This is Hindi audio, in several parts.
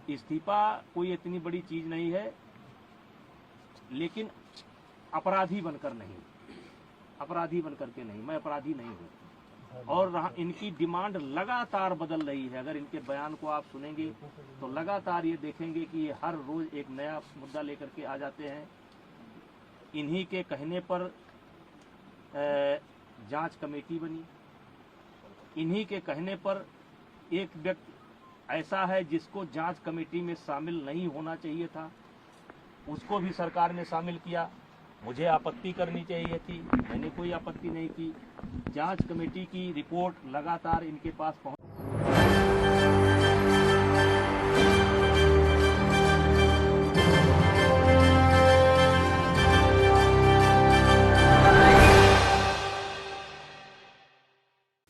इस्तीफा कोई इतनी बड़ी चीज नहीं है, लेकिन अपराधी बनकर नहीं, अपराधी बनकर के नहीं, मैं अपराधी नहीं हूँ। और इनकी डिमांड लगातार बदल रही है। अगर इनके बयान को आप सुनेंगे तो लगातार ये देखेंगे कि ये हर रोज एक नया मुद्दा लेकर के आ जाते हैं। इन्हीं के कहने पर जांच कमेटी बनी, इन्हीं के कहने पर एक व्यक्ति ऐसा है जिसको जांच कमेटी में शामिल नहीं होना चाहिए था, उसको भी सरकार ने शामिल किया। मुझे आपत्ति करनी चाहिए थी, मैंने कोई आपत्ति नहीं की। जांच कमेटी की रिपोर्ट लगातार इनके पास पहुंच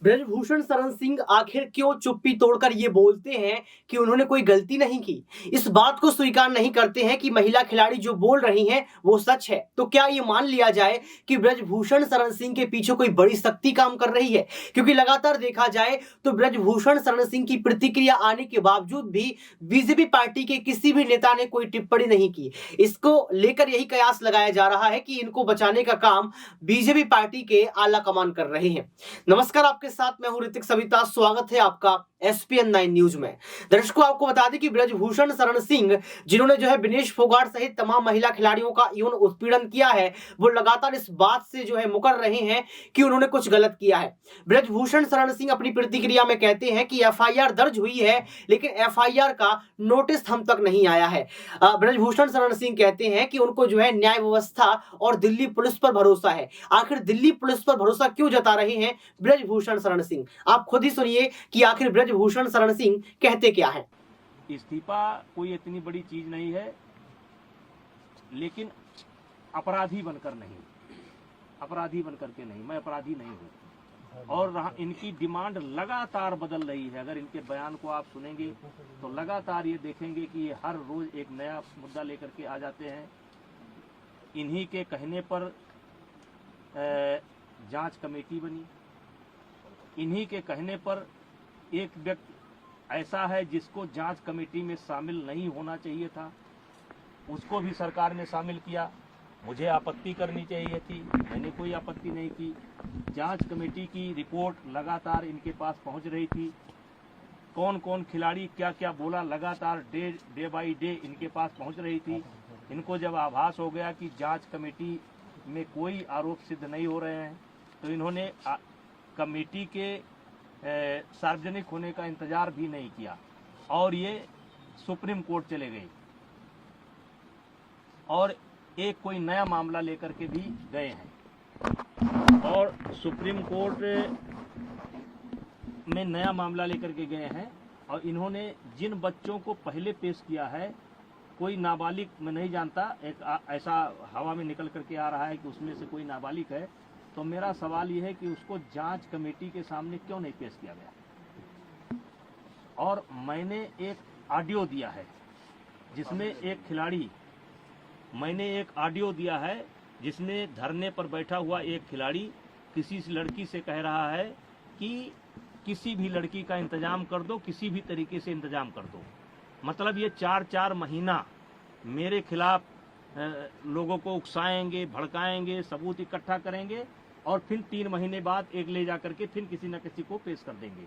ब्रजभूषण शरण सिंह आखिर क्यों चुप्पी तोड़कर ये बोलते हैं कि उन्होंने कोई गलती नहीं की, इस बात को स्वीकार नहीं करते हैं कि महिला खिलाड़ी जो बोल रही हैं वो सच है। तो क्या ये मान लिया जाए कि ब्रजभूषण शरण सिंह के पीछे कोई बड़ी शक्ति काम कर रही है? क्योंकि लगातार देखा जाए तो ब्रजभूषण शरण सिंह की प्रतिक्रिया आने के बावजूद भी बीजेपी पार्टी के किसी भी नेता ने कोई टिप्पणी नहीं की। इसको लेकर यही कयास लगाया जा रहा है कि इनको बचाने का काम बीजेपी पार्टी के आला कमान कर रहे हैं। नमस्कार, आपके साथ मैं हूं ऋतिक सविता। स्वागत है आपका SPN 9 न्यूज में। दर्शकों, आपको बता दें कि ब्रजभूषण शरण सिंह, जिन्होंने जो है विनेश फोगाट सहित तमाम महिला खिलाड़ियों का यौन उत्पीड़न किया है, वो लगातार इस बात से जो है मुकर रहे हैं कि उन्होंने कुछ गलत किया है। ब्रजभूषण शरण सिंह अपनी प्रतिक्रिया में कहते हैं कि FIR दर्ज हुई है, लेकिन FIR का नोटिस हम तक नहीं आया है। ब्रजभूषण शरण सिंह कहते हैं कि उनको जो है न्याय व्यवस्था और दिल्ली पुलिस पर भरोसा है। आखिर दिल्ली पुलिस पर भरोसा क्यों जता रहे हैं ब्रजभूषण शरण सिंह? आप खुद ही सुनिए कि आखिर ब्रजभूषण शरण सिंह कहते क्या है। इस्तीफा कोई इतनी बड़ी चीज नहीं है, लेकिन अपराधी बनकर नहीं, अपराधी बनकर के नहीं, मैं अपराधी नहीं हूँ। और इनकी डिमांड लगातार बदल रही है। अगर इनके बयान को आप सुनेंगे तो लगातार ये देखेंगे कि ये हर रोज एक नया मुद्दा लेकर के आ जाते हैं। इन्हीं के कहने पर जांच कमेटी बनी, इन्हीं के कहने पर एक व्यक्ति ऐसा है जिसको जांच कमेटी में शामिल नहीं होना चाहिए था, उसको भी सरकार ने शामिल किया। मुझे आपत्ति करनी चाहिए थी, मैंने कोई आपत्ति नहीं की। जांच कमेटी की रिपोर्ट लगातार इनके पास पहुंच रही थी। कौन कौन खिलाड़ी क्या क्या बोला, लगातार डे बाई डे इनके पास पहुंच रही थी। इनको जब आभास हो गया कि जांच कमेटी में कोई आरोप सिद्ध नहीं हो रहे हैं, तो इन्होंने कमेटी के सार्वजनिक होने का इंतजार भी नहीं किया और ये सुप्रीम कोर्ट चले गए और एक कोई नया मामला लेकर के भी गए हैं। और सुप्रीम कोर्ट में नया मामला लेकर के गए हैं और इन्होंने जिन बच्चों को पहले पेश किया है, कोई नाबालिग, मैं नहीं जानता, एक ऐसा हवा में निकल करके आ रहा है कि उसमें से कोई नाबालिग है। तो मेरा सवाल यह है कि उसको जांच कमेटी के सामने क्यों नहीं पेश किया गया? और मैंने एक ऑडियो दिया है जिसमें एक खिलाड़ी, मैंने एक ऑडियो दिया है जिसमें धरने पर बैठा हुआ एक खिलाड़ी किसी लड़की से कह रहा है कि किसी भी लड़की का इंतजाम कर दो, किसी भी तरीके से इंतजाम कर दो। मतलब ये 4-4 महीना मेरे खिलाफ लोगों को उकसाएंगे, भड़काएंगे, सबूत इकट्ठा करेंगे और फिर 3 महीने बाद एक ले जाकर के फिर किसी न किसी को पेश कर देंगे।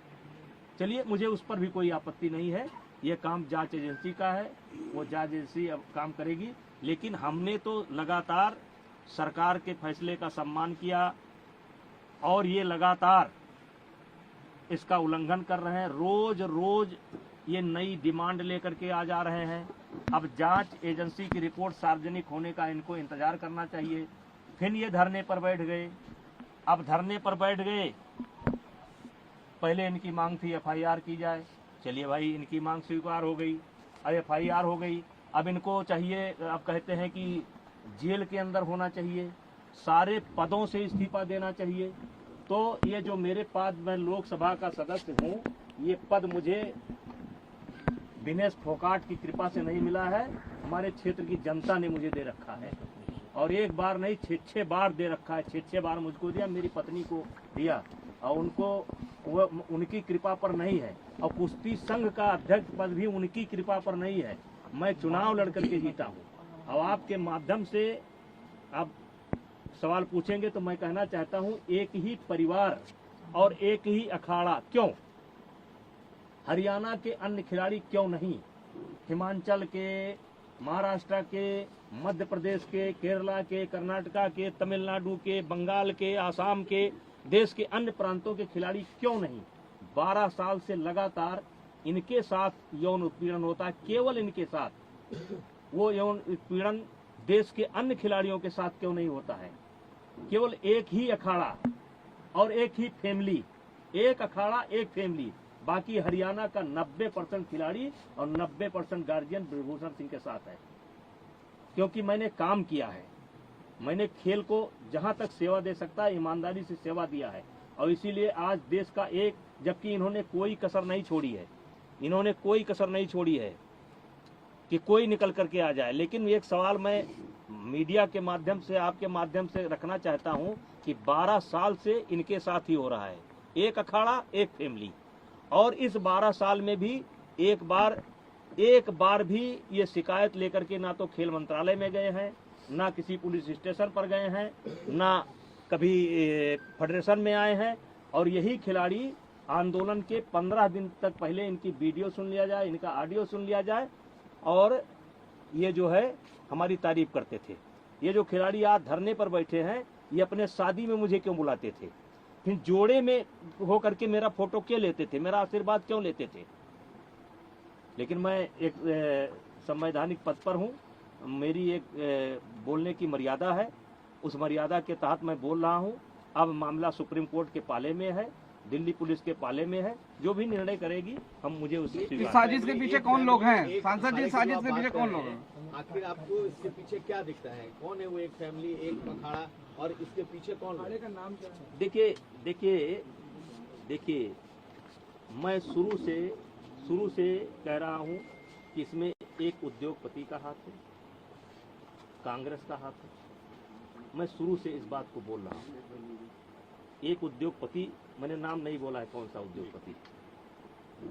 चलिए, मुझे उस पर भी कोई आपत्ति नहीं है, ये काम जांच एजेंसी का है, वो जांच एजेंसी अब काम करेगी। लेकिन हमने तो लगातार सरकार के फैसले का सम्मान किया और ये लगातार इसका उल्लंघन कर रहे हैं। रोज रोज ये नई डिमांड लेकर के आ जा रहे हैं। अब जांच एजेंसी की रिपोर्ट सार्वजनिक होने का इनको इंतजार करना चाहिए। फिर ये धरने पर बैठ गए। अब धरने पर बैठ गए, पहले इनकी मांग थी FIR की जाए। चलिए भाई, इनकी मांग स्वीकार हो गई, अब FIR हो गई। अब इनको चाहिए, अब कहते हैं कि जेल के अंदर होना चाहिए, सारे पदों से इस्तीफा देना चाहिए। तो ये जो मेरे पास, मैं लोकसभा का सदस्य हूँ, ये पद मुझे विनेश फोगाट की कृपा से नहीं मिला है, हमारे क्षेत्र की जनता ने मुझे दे रखा है। और एक बार नहीं, 6 बार दे रखा है। 6 बार मुझको दिया, मेरी पत्नी को दिया और उनको वो उनकी कृपा पर नहीं है, और कुश्ती संघ का अध्यक्ष पद भी उनकी कृपा पर नहीं है। मैं चुनाव लड़ करके जीता हूँ। और आपके माध्यम से आप सवाल पूछेंगे तो मैं कहना चाहता हूँ, एक ही परिवार और एक ही अखाड़ा क्यों? हरियाणा के अन्य खिलाड़ी क्यों नहीं? हिमाचल के, महाराष्ट्र के, मध्य प्रदेश के, केरला के, कर्नाटका के, तमिलनाडु के, बंगाल के, आसाम के, देश के अन्य प्रांतों के खिलाड़ी क्यों नहीं? 12 साल से लगातार इनके साथ यौन उत्पीड़न होता है, केवल इनके साथ। वो यौन उत्पीड़न देश के अन्य खिलाड़ियों के साथ क्यों नहीं होता है? केवल एक ही अखाड़ा और एक ही फैमिली, एक अखाड़ा एक फैमिली। बाकी हरियाणा का 90% खिलाड़ी और 90% गार्जियन ब्रजभूषण सिंह के साथ है। क्योंकि मैंने काम किया है, मैंने खेल को जहां तक सेवा दे सकता है ईमानदारी से सेवा दिया है, और इसीलिए आज देश का एक, जबकि इन्होंने कोई कसर नहीं छोड़ी है, इन्होंने कोई कसर नहीं छोड़ी है कि कोई निकल करके आ जाए। लेकिन एक सवाल मैं मीडिया के माध्यम से, आपके माध्यम से रखना चाहता हूं कि 12 साल से इनके साथ ही हो रहा है, एक अखाड़ा एक फैमिली। और इस 12 साल में भी एक बार भी ये शिकायत लेकर के ना तो खेल मंत्रालय में गए हैं, ना किसी पुलिस स्टेशन पर गए हैं, ना कभी फेडरेशन में आए हैं। और यही खिलाड़ी आंदोलन के 15 दिन तक पहले इनकी वीडियो सुन लिया जाए, इनका ऑडियो सुन लिया जाए, और ये जो है हमारी तारीफ करते थे। ये जो खिलाड़ी आज धरने पर बैठे हैं, ये अपने शादी में मुझे क्यों बुलाते थे? फिर जोड़े में होकर के मेरा फोटो क्यों लेते थे? मेरा आशीर्वाद क्यों लेते थे? लेकिन मैं एक संवैधानिक पद पर हूँ, मेरी एक बोलने की मर्यादा है, उस मर्यादा के तहत मैं बोल रहा हूँ। अब मामला सुप्रीम कोर्ट के पाले में है, दिल्ली पुलिस के पाले में है, जो भी निर्णय करेगी हम मुझे उससे इस साजिश के पीछे कौन लोग हैं? सांसद जी, साजिश के पीछे कौन लोग हैं? आखिर आपको इसके पीछे क्या दिखता है? कौन है वो एक फैमिली, एक अखाड़ा, और इसके पीछे कौन है? का नाम क्या है? देखिए, मैं शुरू से कह रहा हूँ कि इसमें एक उद्योगपति का हाथ है, कांग्रेस का हाथ है। मैं शुरू से इस बात को बोल रहा हूँ। एक उद्योगपति, मैंने नाम नहीं बोला है कौन सा उद्योगपति,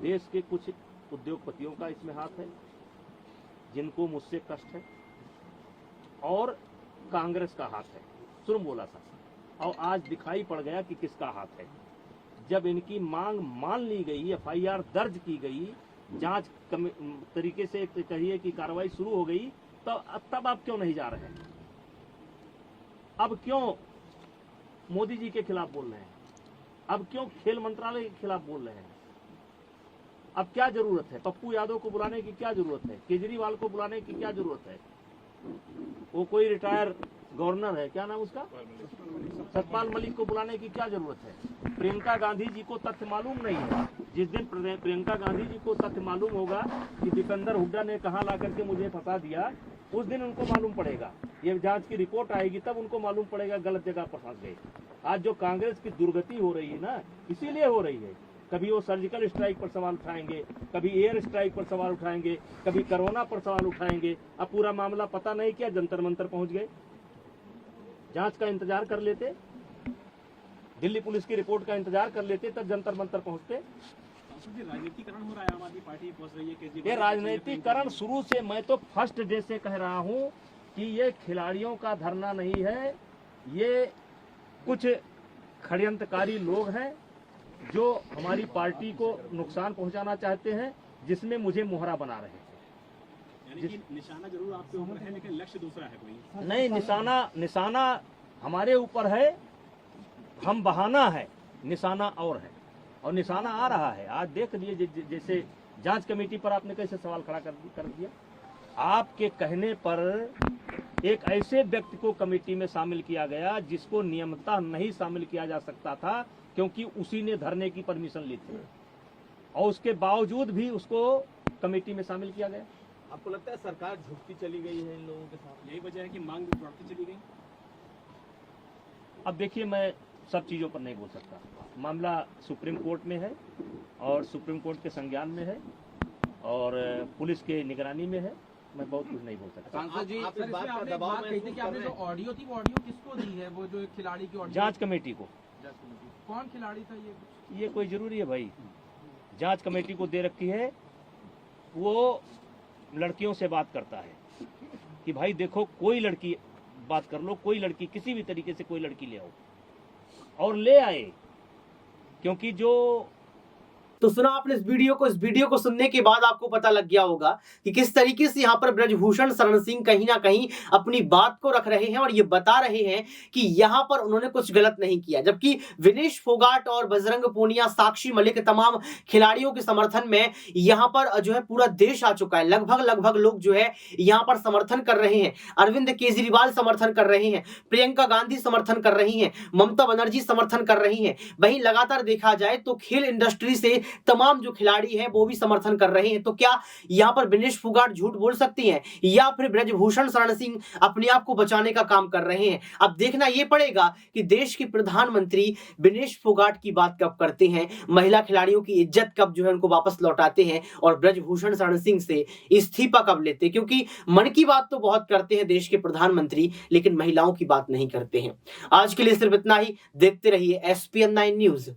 देश के कुछ उद्योगपतियों का इसमें हाथ है जिनको मुझसे कष्ट है, और कांग्रेस का हाथ है। शुरू बोला था, और आज दिखाई पड़ गया कि किसका हाथ है। जब इनकी मांग मान ली गई, FIR दर्ज की गई, जांच तरीके से कहिए कि कार्रवाई शुरू हो गई, तो तब आप क्यों नहीं जा रहे हैं? अब क्यों मोदी जी के खिलाफ बोल रहे हैं? अब क्यों खेल मंत्रालय के खिलाफ बोल रहे हैं? अब क्या जरूरत है? पप्पू यादव को बुलाने की क्या जरूरत है? केजरीवाल को बुलाने की क्या जरूरत है? वो कोई रिटायर गवर्नर है, क्या नाम उसका, सतपाल मलिक को बुलाने की क्या जरूरत है? प्रियंका गांधी जी को तथ्य मालूम नहीं है। जिस दिन प्रियंका गांधी जी को तथ्य मालूम होगा कि दीपेंद्र हुड्डा ने कहां ला करके मुझे फंसा दिया, उस दिन उनको मालूम पड़ेगा। ये जांच की रिपोर्ट आएगी तब उनको मालूम पड़ेगा गलत जगह पर फंस गए। आज जो कांग्रेस की दुर्गति हो रही है ना, इसीलिए हो रही है। कभी वो सर्जिकल स्ट्राइक पर सवाल उठाएंगे, कभी एयर स्ट्राइक पर सवाल उठाएंगे, कभी कोरोना पर सवाल उठाएंगे। अब पूरा मामला पता नहीं क्या जंतर मंतर पहुंच गए। जांच का इंतजार कर लेते, दिल्ली पुलिस की रिपोर्ट का इंतजार कर लेते, तब जंतर मंतर पहुंचते। राजनीतिकरण हो रहा है, आम आदमी पार्टी पहुंच रही है। ये राजनीतिकरण शुरू से, मैं तो फर्स्ट डे से कह रहा हूं कि ये खिलाड़ियों का धरना नहीं है, ये कुछ षड्यंत्रकारी लोग हैं जो हमारी पार्टी को नुकसान पहुंचाना चाहते हैं, जिसमें मुझे मोहरा बना रहे हैं। यानी कि निशाना जरूर आपके ऊपर है, लेकिन लक्ष्य दूसरा है कोई? नहीं, निशाना हमारे ऊपर है, हम बहाना है, निशाना और है, और निशाना आ रहा है। आज देख लिए, जैसे जांच कमेटी पर आपने कैसे सवाल खड़ा कर दिया। आपके कहने पर एक ऐसे व्यक्ति को कमेटी में शामिल किया गया जिसको नियमतः नहीं शामिल किया जा सकता था, क्योंकि उसी ने धरने की परमिशन ली थी, और उसके बावजूद भी उसको कमेटी में शामिल किया गया। आपको लगता है सरकार झुकती चली गई है इन लोगों के साथ? यही वजह है कि मांग भी बढ़ती चली गई। अब देखिए, मैं सब चीज़ों पर नहीं बोल सकता। मामला सुप्रीम कोर्ट में है, और सुप्रीम कोर्ट के संज्ञान में है, और पुलिस के निगरानी में है। मैं बहुत कुछ नहीं बोल सकता। सांसद जी, आप इस बात का आपने दबाव बात कही थी कि आपने जो ऑडियो थी, वो ऑडियो किसको दी है? वो जो एक खिलाड़ी की ऑडियो, जांच कमेटी को। कौन खिलाड़ी था ये? ये कोई जरूरी है भाई? जांच कमेटी को दे रखी है, वो लड़कियों से बात करता है कि भाई देखो कोई लड़की बात कर लो, कोई लड़की किसी भी तरीके से कोई लड़की ले आओ और ले आए, क्योंकि जो तो सुना आपने इस वीडियो को सुनने के बाद आपको पता लग गया होगा कि किस तरीके से यहाँ पर ब्रजभूषण शरण सिंह कहीं ना कहीं अपनी बात को रख रहे हैं और ये बता रहे हैं कि यहाँ पर उन्होंने कुछ गलत नहीं किया, जबकि विनेश फोगाट और बजरंग पूनिया, साक्षी मलिक, तमाम खिलाड़ियों के समर्थन में यहाँ पर जो है पूरा देश आ चुका है। लगभग लोग जो है यहाँ पर समर्थन कर रहे हैं। अरविंद केजरीवाल समर्थन कर रहे हैं, प्रियंका गांधी समर्थन कर रही हैं, ममता बनर्जी समर्थन कर रही हैं। वहीं लगातार देखा जाए तो खेल इंडस्ट्री से तमाम जो खिलाड़ी हैं वो भी समर्थन कर रहे हैं। तो क्या यहां पर विनेश फोगाट झूठ बोल सकती हैं या फिर ब्रजभूषण शरण सिंह अपने आप को बचाने का काम कर रहे हैं? अब देखना यह पड़ेगा कि देश के प्रधानमंत्री विनेश फोगाट की बात कब करते हैं, महिला खिलाड़ियों की इज्जत कब जो है उनको वापस लौटाते हैं और ब्रजभूषण शरण सिंह से इस्तीफा कब लेते हैं। क्योंकि मन की बात तो बहुत करते हैं देश के प्रधानमंत्री, लेकिन महिलाओं की बात नहीं करते हैं। आज के लिए सिर्फ इतना ही। देखते रहिए SPN9 न्यूज।